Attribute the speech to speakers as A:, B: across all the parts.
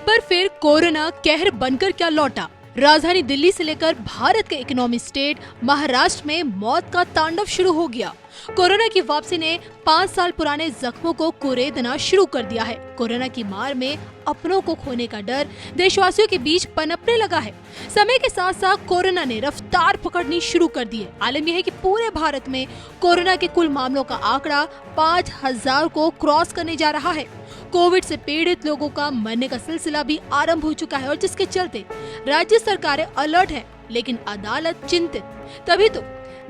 A: बार फिर कोरोना कहर बनकर क्या लौटा। राजधानी दिल्ली से लेकर भारत के इकोनॉमी स्टेट महाराष्ट्र में मौत का तांडव शुरू हो गया। कोरोना की वापसी ने 5 साल पुराने जख्मों को कुरेदना शुरू कर दिया है। कोरोना की मार में अपनों को खोने का डर देशवासियों के बीच पनपने लगा है। समय के साथ साथ कोरोना ने रफ्तार पकड़नी शुरू कर दी है। आलम यह है कि पूरे भारत में कोरोना के कुल मामलों का आंकड़ा 5000 को क्रॉस करने जा रहा है। कोविड से पीड़ित लोगों का मरने का सिलसिला भी आरंभ हो चुका है और जिसके चलते राज्य सरकारें अलर्ट है, लेकिन अदालत चिंतित। तभी तो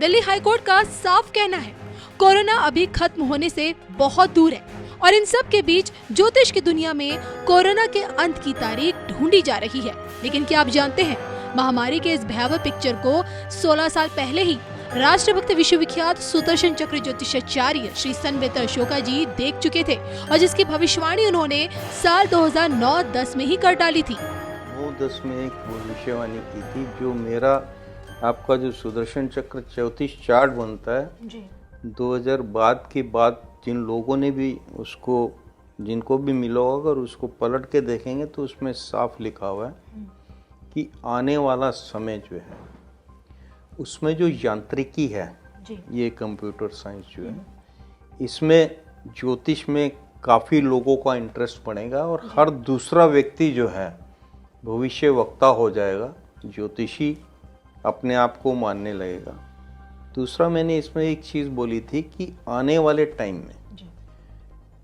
A: दिल्ली हाईकोर्ट का साफ कहना है कोरोना अभी खत्म होने से बहुत दूर है और इन सब के बीच ज्योतिष की दुनिया में कोरोना के अंत की तारीख ढूंढी जा रही है। लेकिन क्या आप जानते हैं महामारी के इस भयावह पिक्चर को 16 साल पहले ही राष्ट्रभक्त विश्वविख्यात सुदर्शन चक्र ज्योतिषाचार्य श्री सनवेता अशोका जी देख चुके थे और जिसकी भविष्यवाणी उन्होंने साल 2009-10 में ही कर डाली थी।
B: 9-10 में एक भविष्यवाणी की थी, जो मेरा आपका जो सुदर्शन चक्र ज्योतिष चार्ट बनता है जी। 2000 बाद के बाद जिन लोगों ने भी उसको, जिनको भी मिला होगा, अगर उसको पलट के देखेंगे तो उसमें साफ लिखा हुआ है कि आने वाला समय जो है उसमें जो यांत्रिकी है जी। ये कंप्यूटर साइंस जो है इसमें ज्योतिष में काफ़ी लोगों का इंटरेस्ट बढ़ेगा और हर दूसरा व्यक्ति जो है भविष्य वक्ता हो जाएगा, ज्योतिषी अपने आप को मानने लगेगा। दूसरा मैंने इसमें एक चीज़ बोली थी कि आने वाले टाइम में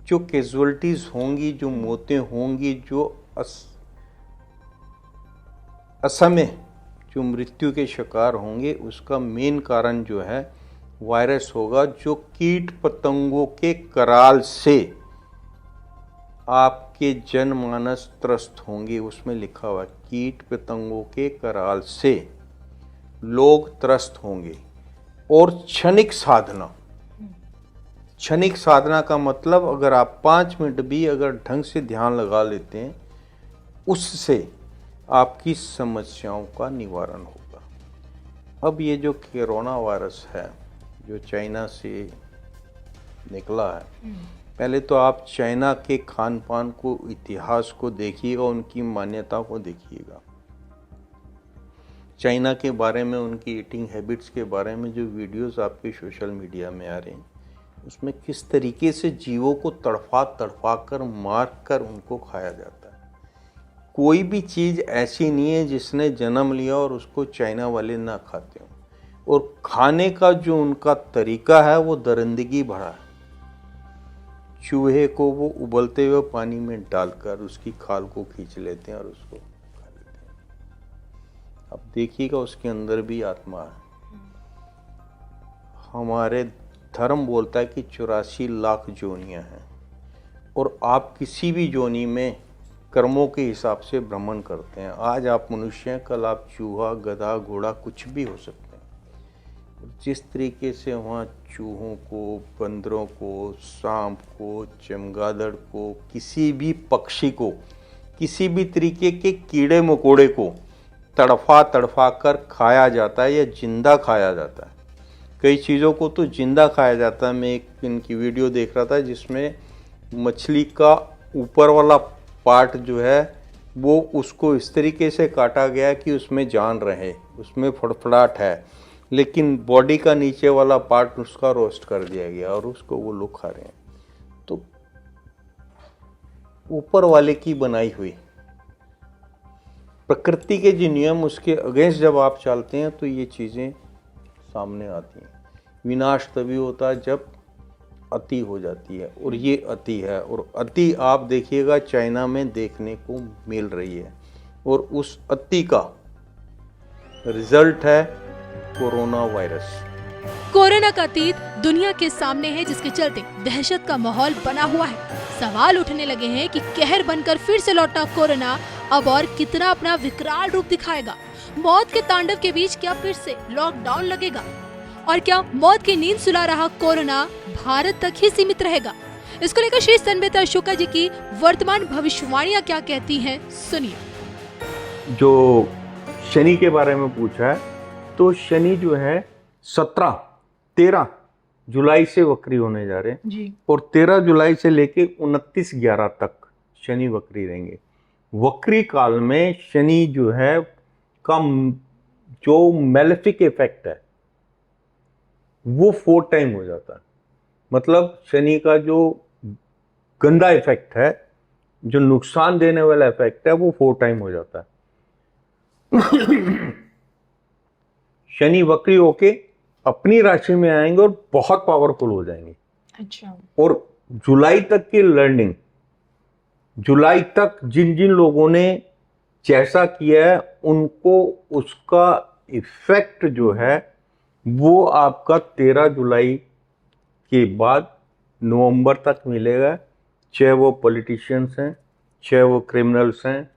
B: जो कैजुअलिटीज़ होंगी, जो मौतें होंगी, जो असमय जो मृत्यु के शिकार होंगे, उसका मेन कारण जो है वायरस होगा, जो कीट पतंगों के कराल से आपके जनमानस त्रस्त होंगे। उसमें लिखा हुआ है कीट पतंगों के कराल से लोग त्रस्त होंगे। और क्षणिक साधना, क्षणिक साधना का मतलब अगर आप 5 मिनट भी अगर ढंग से ध्यान लगा लेते हैं, उससे आपकी समस्याओं का निवारण होगा। अब ये जो कोरोना वायरस है जो चाइना से निकला है, पहले तो आप चाइना के खान पान को, इतिहास को देखिएगा, उनकी मान्यता को देखिएगा। चाइना के बारे में, उनकी ईटिंग हैबिट्स के बारे में जो वीडियोस आपके सोशल मीडिया में आ रहे हैं, उसमें किस तरीके से जीवों को तड़पा कर मार कर उनको खाया जाता है। कोई भी चीज़ ऐसी नहीं है जिसने जन्म लिया और उसको चाइना वाले ना खाते हो। और खाने का जो उनका तरीका है वो दरिंदगी भरा है। चूहे को वो उबलते हुए पानी में डालकर उसकी खाल को खींच लेते हैं और उसको खा लेते हैं। अब देखिएगा उसके अंदर भी आत्मा है। हमारे धर्म बोलता है कि 84 लाख जोनियां हैं और आप किसी भी जोनी में कर्मों के हिसाब से भ्रमण करते हैं। आज आप मनुष्य हैं, कल आप चूहा, गधा, घोड़ा कुछ भी हो सकते हैं। जिस तरीके से वहाँ चूहों को, बंदरों को, सांप को, चमगादड़ को, किसी भी पक्षी को, किसी भी तरीके के कीड़े मकोड़े को तड़फा कर खाया जाता है या जिंदा खाया जाता है। कई चीज़ों को तो जिंदा खाया जाता है। मैं एक इनकी वीडियो देख रहा था जिसमें मछली का ऊपर वाला पार्ट जो है वो उसको इस तरीके से काटा गया कि उसमें जान रहे, उसमें फड़फड़ाहट है, लेकिन बॉडी का नीचे वाला पार्ट उसका रोस्ट कर दिया गया और उसको वो लोग खा रहे हैं। तो ऊपर वाले की बनाई हुई प्रकृति के जो नियम, उसके अगेंस्ट जब आप चलते हैं तो ये चीज़ें सामने आती हैं। विनाश तभी होता है जब अति हो जाती है, और ये अति है। और अति आप देखिएगा चाइना में देखने को मिल रही है, और उस अति का रिजल्ट है कोरोना वायरस।
A: कोरोना का अतीत दुनिया के सामने है, जिसके चलते दहशत का माहौल बना हुआ है। सवाल उठने लगे हैं कि कहर बनकर फिर से लौटा कोरोना अब और कितना अपना विकराल रूप दिखाएगा। मौत के तांडव के बीच क्या फिर से लॉकडाउन लगेगा, और क्या मौत की नींद सुला रहा कोरोना भारत तक ही सीमित रहेगा? इसको लेकर श्री सनवेता अशोका जी की वर्तमान भविष्यवाणियां क्या कहती हैं, सुनिए।
B: जो शनि के बारे में पूछा है, तो शनि जो है 13 जुलाई से वक्री होने जा रहे हैं जी। और 13 जुलाई से लेके 29/11 तक शनि वक्री रहेंगे। वक्री काल में शनि जो है का जो मेलेफिक इफेक्ट है वो 4 टाइम हो जाता है। मतलब शनि का जो गंदा इफेक्ट है, जो नुकसान देने वाला इफेक्ट है, वो 4 टाइम हो जाता है। शनि वक्री होके अपनी राशि में आएंगे और बहुत पावरफुल हो जाएंगे।
A: अच्छा।
B: और जुलाई तक की लर्निंग, जुलाई तक जिन जिन लोगों ने जैसा किया है उनको उसका इफेक्ट जो है वो आपका 13 जुलाई के बाद नवंबर तक मिलेगा। चाहे वो पॉलिटिशियंस हैं, चाहे वो क्रिमिनल्स हैं,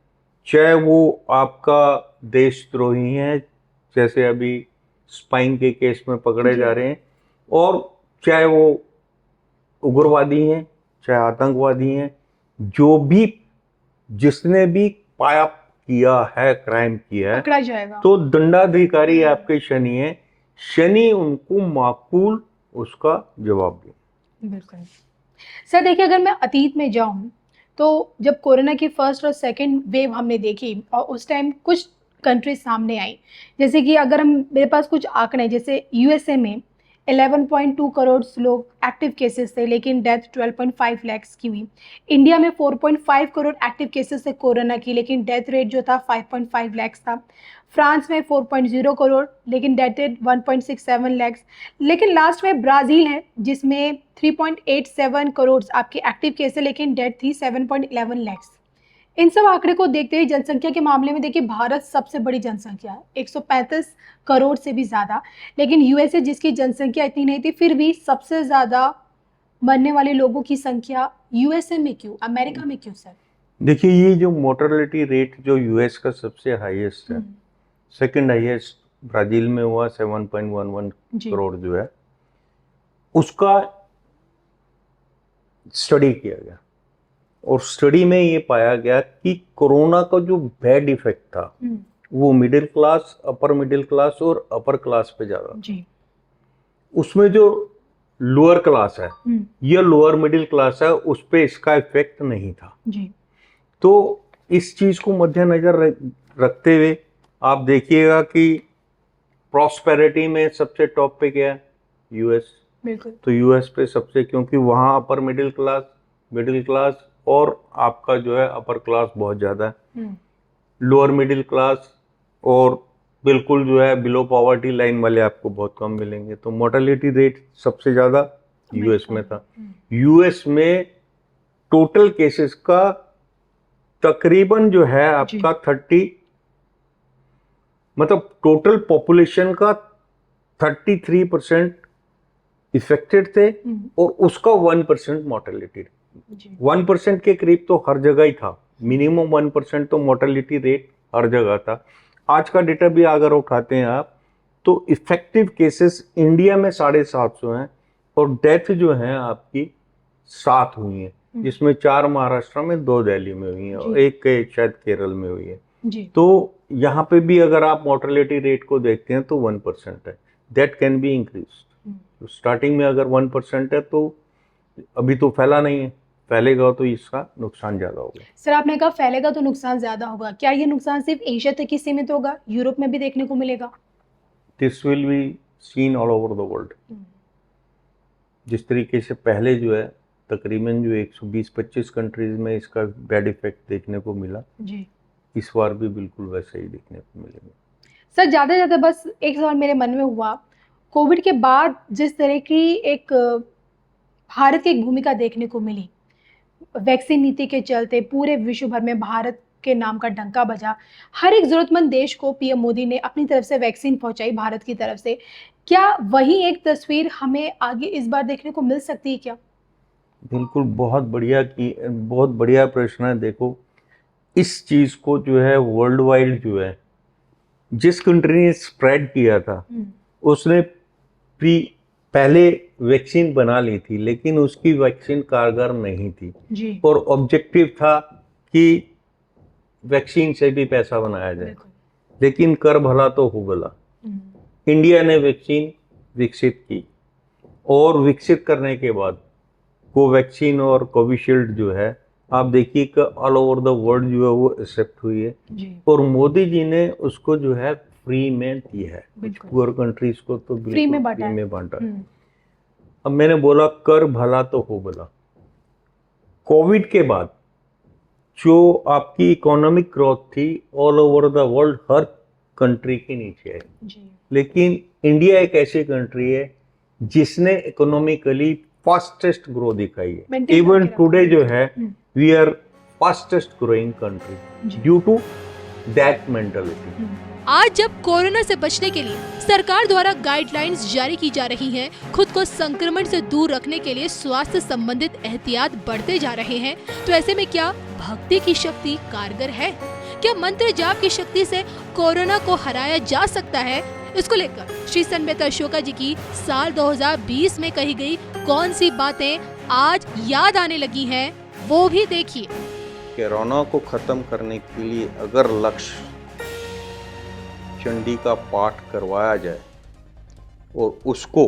B: चाहे वो आपका देशद्रोही हैं, जैसे अभी स्पाइंग के केस में पकड़े जा रहे हैं, और चाहे वो उग्रवादी हैं, चाहे आतंकवादी हैं, जो भी जिसने भी पाया किया है, क्राइम किया है,
A: पकड़ा जाएगा।
B: तो दंडाधिकारी आपके शनि है। शनि उनको माकूल उसका जवाब दे।
A: बिल्कुल सर, देखिए अगर मैं अतीत में जाऊं तो जब कोरोना की फर्स्ट और सेकंड वेव हमने देखी और उस टाइम कुछ कंट्रीज सामने आई, जैसे कि अगर हम मेरे पास कुछ आंकड़े, जैसे यूएसए में 11.2 करोड़ लोग एक्टिव केसेस थे लेकिन डेथ 12.5 लाख की हुई। इंडिया में 4.5 करोड़ एक्टिव केसेस थे कोरोना की, लेकिन डेथ रेट जो था 5.5 लाख था। फ्रांस में 4.0 करोड़ लेकिन डेथ रेट 1.67 लाख। लेकिन लास्ट में ब्राज़ील है जिसमें 3.87 करोड़ आपके एक्टिव केस है लेकिन डेथ थी 7.11 लाख। इन सब आंकड़े को देखते हुए जनसंख्या के मामले में देखिए भारत सबसे बड़ी जनसंख्या है, 135 करोड़ से भी ज़्यादा। लेकिन यूएसए जिसकी जनसंख्या इतनी नहीं थी फिर भी सबसे ज़्यादा मरने वाले लोगों की संख्या यूएसए में क्यों, अमेरिका में क्यों सर?
B: देखिए, ये जो मोर्टेलिटी रेट जो यूएस का सबसे हाईएस्ट है, सेकंड हाईएस्ट ब्राजील में हुआ 7.11 करोड़ जो है, उसका स्टडी किया गया और स्टडी में ये पाया गया कि कोरोना का जो बैड इफेक्ट था वो middle class, upper middle class और अपर क्लास पे ज्यादा था। उसमें जो लोअर क्लास है या लोअर मिडिल क्लास है उस पे इसका इफेक्ट नहीं था जी। तो इस चीज को मद्देनजर रखते हुए आप देखिएगा कि प्रॉस्पेरिटी में सबसे टॉप पे क्या है, यूएस। बिल्कुल। तो यूएस पे सबसे, क्योंकि वहाँ अपर मिडिल क्लास और आपका जो है अपर क्लास बहुत ज्यादा है। लोअर मिडिल क्लास और बिल्कुल जो है बिलो पॉवर्टी लाइन वाले आपको बहुत कम मिलेंगे। तो मोर्टेलिटी रेट सबसे ज्यादा यूएस में था। यूएस में टोटल केसेस का तकरीबन जो है आपका 30, मतलब टोटल पॉपुलेशन का 33% इफेक्टेड थे और उसका 1% मोर्टेलिटी। 1% के करीब तो हर जगह ही था, मिनिमम 1% तो मोर्टेलिटी रेट हर जगह था। आज का डेटा भी अगर उठाते हैं आप तो इफेक्टिव केसेस इंडिया में 750 हैं और डेथ जो है आपकी 7 हुई है, जिसमें 4 महाराष्ट्र में, 2 दिल्ली में हुई है और 1 शायद केरल में हुई है जी। तो यहाँ पे भी अगर आप मोर्टेलिटी रेट को देखते हैं तो 1% है, that can be increase. Starting में अगर 1% है तो अभी तो फैला नहीं है, फैलेगा तो इसका नुकसान ज्यादा होगा। सर आपने कहा फैलेगा तो नुकसान ज्यादा होगा, क्या ये नुकसान सिर्फ एशिया तक ही सीमित होगा, यूरोप में भी देखने को मिलेगा? This will be seen all over the world. जिस तरीके से पहले जो है तकरीबन जो 120-25 कंट्रीज में इसका बैड इफेक्ट देखने को मिला जी, इस बार भी बिल्कुल वैसे ही देखने को मिलेगा। सर ज़्यादा बस एक सवाल मेरे मन में हुआ, कोविड के बाद जिस तरह की एक भारत की एक भूमिका देखने को मिली, वैक्सीन नीति के चलते पूरे विश्व भर में भारत के नाम का डंका बजा, हर एक जरूरतमंद देश को पीएम मोदी ने अपनी तरफ से वैक्सीन पहुंचाई भारत की तरफ से। क्या वही एक तस्वीर हमें आगे इस बार देखने को मिल सकती है क्या? बिल्कुल, बहुत बढ़िया प्रश्न है। देखो, इस चीज को जो है वर्ल्ड वाइड जो है जिस कंट्री ने स्प्रेड किया था उसने पहले वैक्सीन बना ली थी, लेकिन उसकी वैक्सीन कारगर नहीं थी जी। और ऑब्जेक्टिव था कि वैक्सीन से भी पैसा बनाया जाए, लेकिन कर भला तो हो भला। इंडिया ने वैक्सीन विकसित की और विकसित करने के बाद कोवैक्सीन और कोविशील्ड जो है आप देखिए कि ऑल ओवर द वर्ल्ड जो है वो एक्सेप्ट हुई है
A: जी।
B: और मोदी जी ने उसको जो है फ्री में दी है। कुछ
A: बिल्कुल।
B: पुअर कंट्रीज को तो
A: फ्री
B: बिल्कुल
A: में बांटा
B: फ्री
A: है।
B: में बांटा है। अब मैंने बोला कर भला तो हो भला। कोविड के बाद जो आपकी इकोनॉमिक ग्रोथ थी all over the world her country के नीचे है,
A: जी।
B: लेकिन इंडिया एक ऐसी कंट्री है जिसने इकोनॉमिकली फास्टेस्ट ग्रो दिखाई है।
A: Maintain
B: इवन
A: करके रखा
B: टुडे जो है
A: hmm.
B: We are fastest growing country
A: ji.
B: Due to that mentality.
A: आज जब कोरोना से बचने के लिए सरकार द्वारा गाइडलाइंस जारी की जा रही हैं, खुद को संक्रमण से दूर रखने के लिए स्वास्थ्य संबंधित एहतियात बढ़ते जा रहे हैं, तो ऐसे में क्या भक्ति की शक्ति कारगर है? क्या मंत्र जाप की शक्ति से कोरोना को हराया जा सकता है? इसको लेकर श्री सन्मेत अशोका जी की साल 2020 में कही गई कौन सी बातें आज याद आने लगी हैं, वो भी देखिए।
B: कोरोना को खत्म करने के लिए अगर लक्ष्य चंडी का पाठ करवाया जाए और उसको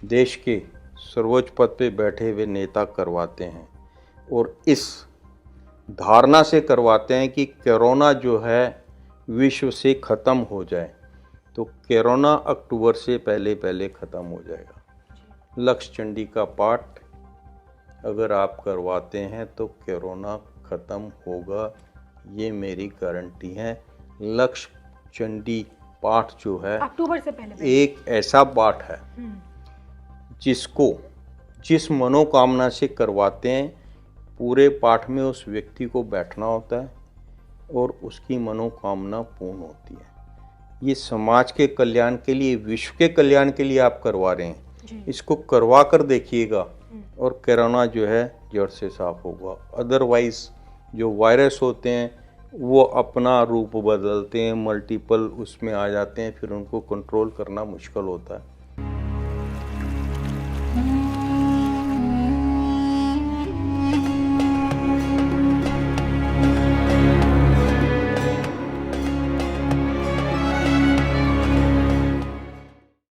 B: देश के सर्वोच्च पद पे बैठे हुए नेता करवाते हैं और इस धारणा से करवाते हैं कि कोरोना जो है विश्व से ख़त्म हो जाए, तो कोरोना अक्टूबर से पहले पहले ख़त्म हो जाएगा। लक्ष्य चंडी का पाठ अगर आप करवाते हैं तो कोरोना ख़त्म होगा, ये मेरी गारंटी है। लक्ष्य चंडी पाठ जो है
A: अक्टूबर से पहले
B: एक ऐसा पाठ है जिसको जिस मनोकामना से करवाते हैं पूरे पाठ में उस व्यक्ति को बैठना होता है और उसकी मनोकामना पूर्ण होती है। ये समाज के कल्याण के लिए, विश्व के कल्याण के लिए आप करवा रहे हैं। इसको करवा कर देखिएगा और कोरोना जो है जड़ से साफ होगा। अदरवाइज जो वायरस होते हैं वो अपना रूप बदलते हैं, मल्टीपल उसमें आ जाते हैं, फिर उनको कंट्रोल करना मुश्किल होता है।